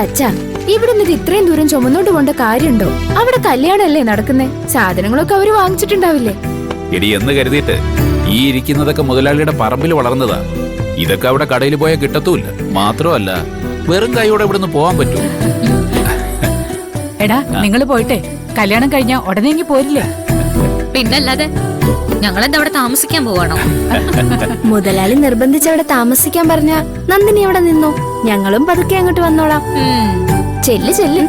അച്ഛാ, ഇവിടെ നിന്ന് ഇത്രയും ദൂരം ചുമന്നോണ്ട് പോണ്ട കാര്യമുണ്ടോ? അവിടെ കല്യാണല്ലേ നടക്കുന്നേ, സാധനങ്ങളൊക്കെ അവര് വാങ്ങിച്ചിട്ടുണ്ടാവില്ലേ? എടി എന്ന് കരുതിയിട്ട് ഈ ഇരിക്കുന്നതൊക്കെ മുതലാളിയുടെ പറമ്പിൽ വളർന്നതാ. ഇതൊക്കെ അവിടെ കടയിൽ പോയാൽ കിട്ടത്തുമില്ല. മാത്രമല്ല വെറും കൈയോടെ ഇവിടുന്ന് പോവാൻ പറ്റൂ? എടാ, നിങ്ങൾ പോയിട്ടെ കല്യാണം കഴിഞ്ഞാ ഉടനെ ഇങ്ങി പോരില്ലേ? പിന്നല്ലാതെ ഞങ്ങളെന്താ അവിടെ താമസിക്കാൻ പോവാണോ? മുതലാളി നിർബന്ധിച്ച് അവിടെ താമസിക്കാൻ പറഞ്ഞ നന്ദിനി അവിടെ നിന്നോ, ഞങ്ങളും പതുക്കെ അങ്ങോട്ട് വന്നോളാം. ചെല്ല് ചെല്ല്,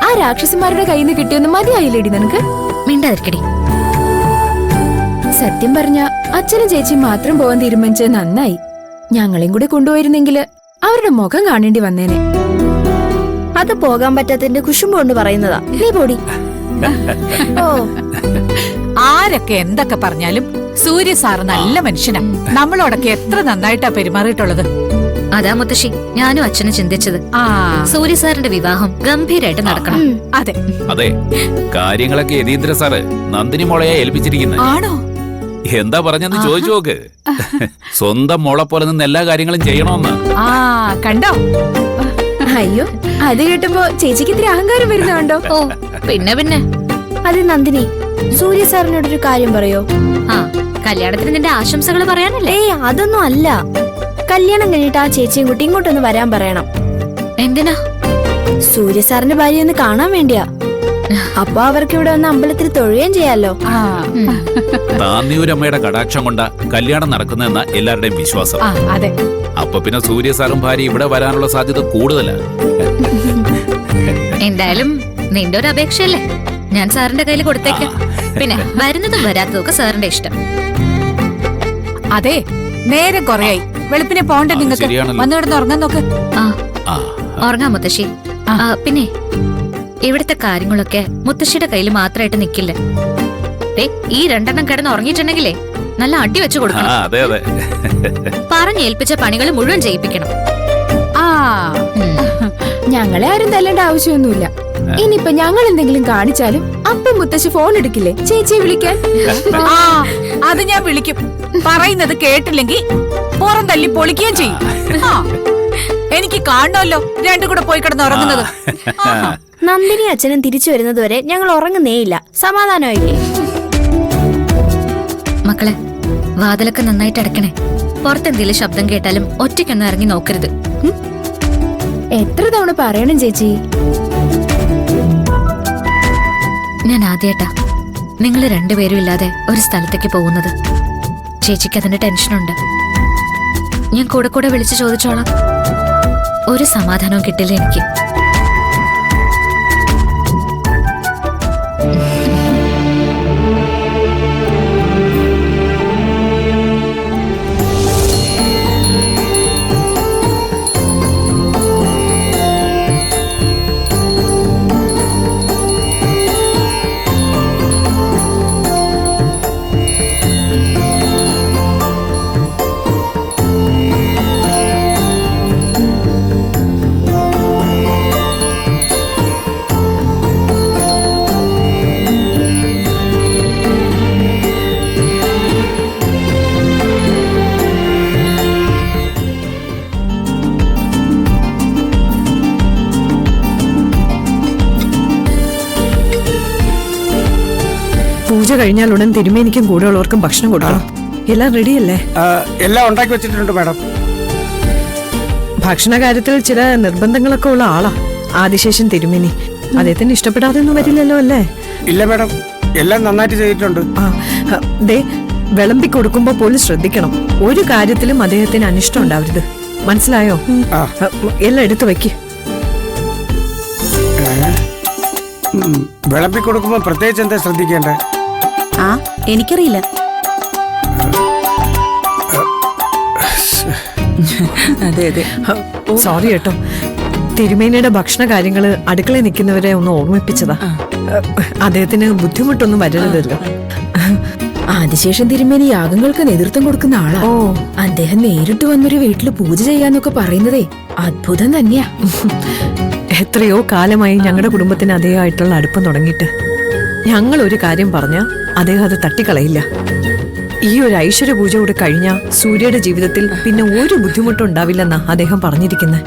ആ രാക്ഷസന്മാരുടെ കയ്യിൽ നിന്ന് കിട്ടിയൊന്നും മതിയായില്ലേടി നിനക്ക്? മിണ്ടാതിരിക്കടി. സത്യം പറഞ്ഞ അച്ഛനും ചേച്ചിയും മാത്രം പോവാൻ തീരുമാനിച്ചത് നന്നായി. ഞങ്ങളെയും കൂടെ കൊണ്ടുപോയിരുന്നെങ്കില് അവരുടെ മുഖം കാണേണ്ടി വന്നേനെ. അത് പോകാൻ പറ്റാത്തതിന്റെ കുശുമ്പ് കൊണ്ട് പറയുന്നതാ. നീ പോടി. ഓ, ആരൊക്കെ എന്തൊക്കെ പറഞ്ഞാലും സൂര്യ സാറ് നല്ല മനുഷ്യനാ. നമ്മളോടൊക്കെ എത്ര നന്നായിട്ടാ പെരുമാറിയിട്ടുള്ളത്. അതാ മുത്തശ്ശി ഞാനും അച്ഛനും ചിന്തിച്ചത്. സൂര്യ സാറിന്റെ വിവാഹം ഗംഭീരായിട്ട് നടക്കണം. അതെ അതെ, കാര്യങ്ങളൊക്കെ യതീന്ദ്ര സാറ് നന്ദിനി മോളെയാ ഏൽപ്പിച്ചിരിക്കുന്നത്. ആണോ? എന്താ പറഞ്ഞെന്ന് ചോദിച്ചു നോക്ക്. സ്വന്തം മോളെ പോലെ നിന്ന് എല്ലാ കാര്യങ്ങളും ചെയ്യണമെന്ന്. കണ്ടോ? അയ്യോ, അത് കേട്ടപ്പോ ചേച്ചിക്ക് ഇത്തിരി അഹങ്കാരം വരുന്നുണ്ടോ? ഓ പിന്നെ പിന്നെ. അതെ നന്ദിനി, സൂര്യ സാറിനോടൊരു കാര്യം പറയോ? കല്യാണത്തിന് നിന്റെ ആശംസകൾ പറയാനല്ലേ? അതൊന്നും അല്ല. കല്യാണം കഴിഞ്ഞിട്ട് ആ ചേച്ചിയും കുട്ടി ഇങ്ങോട്ടൊന്ന് വരാൻ പറയണം. എന്തിനാ? സൂര്യ സാറിന്റെ ഭാര്യ ഒന്ന് കാണാൻ വേണ്ടിയാ. അപ്പൊ അവർക്ക് ഇവിടെ വന്ന് അമ്പലത്തിൽ തൊഴുകയും ചെയ്യാലോ. താന്നിയൂരമ്മയുടെ കടാക്ഷം കൊണ്ടാ കല്യാണം നടക്കുന്നതെന്ന എല്ലാവരുടെയും വിശ്വാസം. അതെ. അപ്പൊ പിന്നെ സൂര്യ സാറും ഭാര്യ ഇവിടെ വരാനുള്ള സാധ്യത കൂടുതലാണ്. എന്തായാലും നിന്റെ ഒരു അപേക്ഷയല്ലേ, ഞാൻ സാറിന്റെ കയ്യിൽ കൊടുത്തേക്കാം. പിന്നെ വരുന്നതും വരാത്തതും ഒക്കെ സാറിന്റെ ഇഷ്ടം. അതെ, നേരെ കൊറേയായി. വെളുപ്പിനെ പോണ്ടേ നിങ്ങൾക്ക്? വന്നു കിടന്ന് ഉറങ്ങാൻ നോക്ക്. ഉറങ്ങാം മുത്തശ്ശി. പിന്നെ ഇവിടുത്തെ കാര്യങ്ങളൊക്കെ മുത്തശ്ശിയുടെ കയ്യിൽ മാത്രമായിട്ട് നിക്കില്ല. ഈ രണ്ടെണ്ണം കിടന്ന് ഉറങ്ങിയിട്ടുണ്ടെങ്കിലേ നല്ല അടി വെച്ചു കൊടുക്കണം. പറഞ്ഞേൽപ്പിച്ച പണികൾ മുഴുവൻ ചെയ്യിപ്പിക്കണം. ഞങ്ങളെ ആരും തല്ലേണ്ട ആവശ്യമൊന്നുമില്ല. ഇനിയിപ്പൊ ഞങ്ങൾ എന്തെങ്കിലും കാണിച്ചാലും അപ്പം മുത്തശ്ശി ഫോൺ എടുക്കില്ലേ ചേച്ചിയെ വിളിക്കാൻ? അത് ഞാൻ വിളിക്കും. പറയുന്നത് കേട്ടില്ലെങ്കിൽ പുറം തല്ലി പൊളിക്കുകയും ചെയ്യും. എനിക്ക് കാണണമല്ലോ രണ്ടും കൂടെ പോയി കിടന്ന് ഉറങ്ങുന്നത്. നന്ദിനി അച്ഛനും തിരിച്ചു വരുന്നതുവരെ ഞങ്ങൾ ഉറങ്ങുന്നേയില്ല. സമാധാനമായില്ലേ മക്കളെ? വാതിലൊക്കെ നന്നായിട്ട് അടക്കണേ. പുറത്തെന്തെങ്കിലും ശബ്ദം കേട്ടാലും ഒറ്റയ്ക്കൊന്നും ഇറങ്ങി നോക്കരുത്. എത്ര തവണ പറയണം ചേച്ചി? ഞാൻ ആദ്യമായിട്ടാ നിങ്ങൾ രണ്ടുപേരും ഇല്ലാതെ ഒരു സ്ഥലത്തേക്ക് പോകുന്നത്. ചേച്ചിക്ക് അതിന്റെ ടെൻഷനുണ്ട്. ഞാൻ കൂടെ കൂടെ വിളിച്ചു ചോദിച്ചോളാം. ഒരു സമാധാനവും കിട്ടില്ല എനിക്ക്. പൂജ കഴിഞ്ഞാൽ ഉടൻ തിരുമേനിക്കും കൂടെയുള്ളവർക്കും ഭക്ഷണം കൊടുക്കണം. എല്ലാം റെഡിയല്ലേ? എല്ലാം ഉണ്ടാക്കി വെച്ചിട്ടുണ്ട് മാഡം. ഭക്ഷണ കാര്യത്തിൽ ചില നിർബന്ധങ്ങളൊക്കെ ഉള്ള ആളാ ആദിശേഷൻ തിരുമേനി. അദ്ദേഹത്തിന് ഇഷ്ടപ്പെടാതെ ഒന്നും വരില്ലല്ലോ അല്ലേ? ഇല്ല മാഡം, എല്ലാം നന്നായിട്ട് ചെയ്തിട്ടുണ്ട്. ദേ, വിളമ്പി കൊടുക്കുമ്പോ പോലും ശ്രദ്ധിക്കണം. ഒരു കാര്യത്തിലും അദ്ദേഹത്തിന് അനിഷ്ടം ഉണ്ടാവരുത്. മനസ്സിലായോ? എല്ലാം എടുത്തു വെക്ക്. വിളമ്പി കൊടുക്കുമ്പോ പ്രത്യേകിച്ച് എന്താ ശ്രദ്ധിക്കേണ്ടേ? എനിക്കറിയില്ല. അതെ അതെ, സോറി കേട്ടോ. തിരുമേനിയുടെ ഭക്ഷണ കാര്യങ്ങള് അടുക്കളയിൽ നിൽക്കുന്നവരെ ഒന്ന് ഓർമ്മിപ്പിച്ചതാ. അദ്ദേഹത്തിന് ബുദ്ധിമുട്ടൊന്നും വരരുതല്ലോ. ആദിശേഷൻ തിരുമേനി യാഗങ്ങൾക്ക് നേതൃത്വം കൊടുക്കുന്ന ആളാ. അദ്ദേഹം നേരിട്ട് വന്നൊരു വീട്ടില് പൂജ ചെയ്യാന്നൊക്കെ പറയുന്നതേ അത്ഭുതം തന്നെയാ. എത്രയോ കാലമായി ഞങ്ങളുടെ കുടുംബത്തിന് അദ്ദേഹമായിട്ടുള്ള അടുപ്പം തുടങ്ങിയിട്ട്. ഞങ്ങൾ ഒരു കാര്യം പറഞ്ഞ അദ്ദേഹം അത് തട്ടിക്കളയില്ല. ഈ ഒരു ഐശ്വര്യ പൂജ കൂടെ കഴിഞ്ഞാൽ സൂര്യയുടെ ജീവിതത്തിൽ പിന്നെ ഒരു ബുദ്ധിമുട്ടും ഉണ്ടാവില്ലെന്നാ അദ്ദേഹം പറഞ്ഞിരിക്കുന്നത്.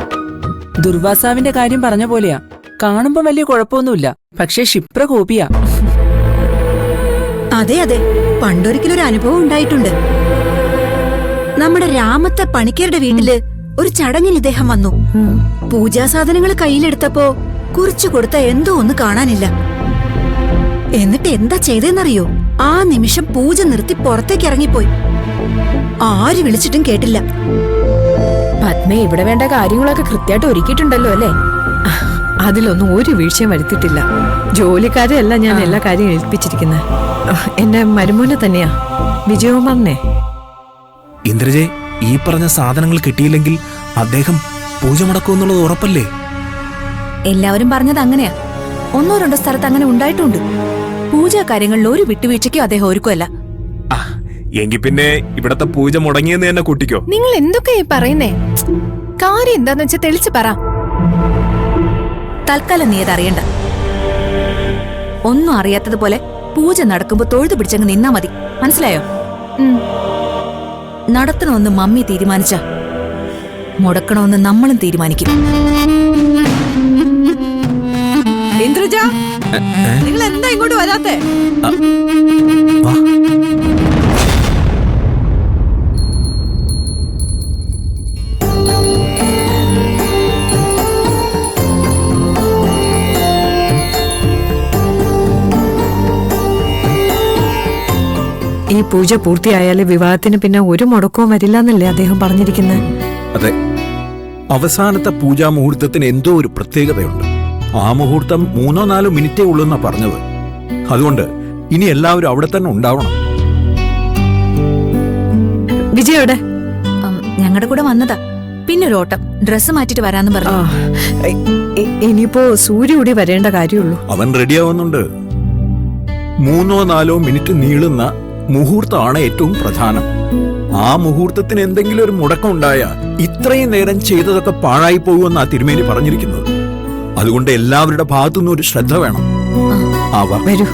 ദുർവാസാവിന്റെ കാര്യം പറഞ്ഞ പോലെയാ. കാണുമ്പോ വലിയ കുഴപ്പമൊന്നുമില്ല, പക്ഷെ ക്ഷിപ്ര കോപിയാ. അതെ അതെ, പണ്ടൊരിക്കലൊരു അനുഭവം ഉണ്ടായിട്ടുണ്ട്. നമ്മുടെ രാമത്തെ പണിക്കരുടെ വീട്ടില് ഒരു ചടങ്ങിന് ഇദ്ദേഹം വന്നു. പൂജാസാധനങ്ങൾ കയ്യിലെടുത്തപ്പോ കുറിച്ചു കൊടുത്ത എന്തോ ഒന്ന് കാണാനില്ല. എന്നിട്ട് എന്താ ചെയ്തെന്നറിയോ? ആ നിമിഷം പൂജ നിർത്തി പുറത്തേക്ക് ഇറങ്ങിപ്പോയി. ആര് വിളിച്ചിട്ടും കേട്ടില്ല. പത്മ ഇവിടെ വേണ്ട കാര്യങ്ങളൊക്കെ കൃത്യമായിട്ട് ഒരുക്കിയിട്ടുണ്ടല്ലോ അല്ലേ? അതിലൊന്നും ഒരു വീഴ്ചയും വരുത്തിയിട്ടില്ല. ജോലിക്കാരെയല്ല ഞാൻ എല്ലാ കാര്യവും ഏൽപ്പിച്ചിരിക്കുന്നത്. എന്റെ മരുമോനെ തന്നെയാ, വിജയകുമാറിനെ. ഇന്ദ്രജെ, ഈ പറഞ്ഞ സാധനങ്ങൾ കിട്ടിയില്ലെങ്കിൽ അദ്ദേഹം പൂജ മുടക്കുമെന്നുള്ളത് ഉറപ്പല്ലേ? എല്ലാവരും പറഞ്ഞത് അങ്ങനെയാ. ഒന്നോ രണ്ടോ സ്ഥലത്ത് അങ്ങനെ ഉണ്ടായിട്ടുണ്ട്. പൂജാ കാര്യങ്ങളിൽ ഒരു വിട്ടുവീഴ്ചയ്ക്കും അദ്ദേഹം ഒരുക്കുമല്ല. എങ്കിൽ പിന്നെ ഇവിടത്തെ പൂജ മുടങ്ങിയെന്ന് തന്നെ കൂട്ടിക്കോ. നിങ്ങൾ എന്തൊക്കെയാ പറയുന്നേ? കാര്യം എന്താന്ന് വെച്ചാൽ തെളിച്ചു പറ. തൽക്കാലം നീ അതറിയണ്ട. ഒന്നും അറിയാത്തതുപോലെ പൂജ നടക്കുമ്പോ തൊഴുതു പിടിച്ചങ്ങ് നിന്നാ മതി. മനസ്സിലായോ? നടത്തണമെന്ന് മമ്മി തീരുമാനിച്ച മുടക്കണമെന്ന് നമ്മളും തീരുമാനിക്കും. ഇന്ദ്രജ, നിങ്ങൾ എന്താ ഇങ്ങോട്ട് വരാത്തെ? ഈ പൂജ പൂർത്തിയായാല് വിവാഹത്തിന് പിന്നെ ഒരു മുടക്കവും വരില്ല എന്നല്ലേ അദ്ദേഹം പറഞ്ഞിരിക്കുന്നത്? അതെ, അവസാനത്തെ പൂജാ മുഹൂർത്തത്തിന് എന്തോ ഒരു പ്രത്യേകതയുണ്ട്. ആ മുഹൂർത്തം 3-4 മിനിറ്റേ ഉള്ളൂന്നാ പറഞ്ഞത്. അതുകൊണ്ട് ഇനി എല്ലാവരും അവിടെ തന്നെ ഉണ്ടാവണം. വിജയോടെ ഞങ്ങളുടെ കൂടെ വന്നതാ. പിന്നെ ഒരു ഓട്ടം, ഡ്രസ്സ് മാറ്റിട്ട് വരാന്ന് പറഞ്ഞു. ഇനിയിപ്പോ സൂര്യ കൂടി വരേണ്ട കാര്യമുള്ളൂ. അവൻ റെഡിയാവുന്നുണ്ട്. 3-4 മിനിറ്റ് നീളുന്ന മുഹൂർത്തമാണ് ഏറ്റവും പ്രധാനം. ആ മുഹൂർത്തത്തിന് എന്തെങ്കിലും ഒരു മുടക്കം ഉണ്ടായ ഇത്രയും നേരം ചെയ്തതൊക്കെ പാഴായി പോകുമെന്നാ തിരുമേനി പറഞ്ഞിരിക്കുന്നത്. അതുകൊണ്ട് എല്ലാവരുടെ ഭാഗത്തുനിന്നും ഒരു ശ്രദ്ധ വേണം. വരൂ.